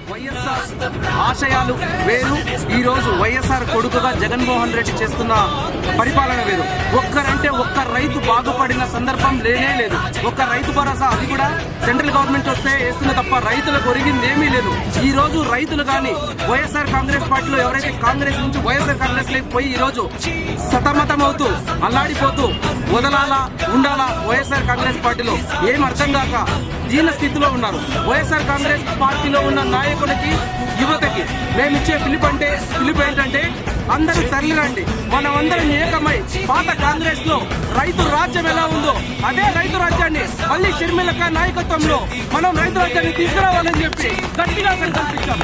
వైఎస్ఆర్ ఆశయాలు వేరు, ఈరోజు వైఎస్ఆర్ కొడుకుగా జగన్మోహన్ రెడ్డి చేస్తున్న పరిపాలన వేరు. ఒక్కరంటే ఒక్క రైతు బాగుపడిన సందర్భం లేనే లేదు. ఒక్క రైతు భరోసా, అది కూడా సెంట్రల్ గవర్నమెంట్ వస్తే వేస్తున్న తప్ప రైతులకు ఒరిగింది ఏమీ లేదు. ఈ రోజు రైతులు కానీ వైఎస్ఆర్ కాంగ్రెస్ పార్టీలో ఎవరైతే కాంగ్రెస్ నుంచి వైఎస్ఆర్ కాంగ్రెస్ లేకపోయి పోయి ఈ రోజు సతమతం అవుతూ అల్లాడిపోతూ వదలాలా ఉండాలా వైఎస్ఆర్ కాంగ్రెస్ పార్టీలో ఏం అర్థం కాక దీన స్థితిలో ఉన్నారు. వైఎస్ఆర్ కాంగ్రెస్ పార్టీలో ఉన్న నాయకులకి యువతకి మేమిచ్చే పిలుపు ఏంటంటే అందరూ తరలిరండి, మనమందరం ఏకమై పాత కాంగ్రెస్ లో రైతు రాజ్యం ఎలా ఉందో అదే రైతు రాజ్యాన్ని మళ్ళీ షర్మిలక నాయకత్వంలో మనం రైతు రాజ్యాన్ని తీసుకురావాలని చెప్పి గట్టిగా సంకల్పించాం.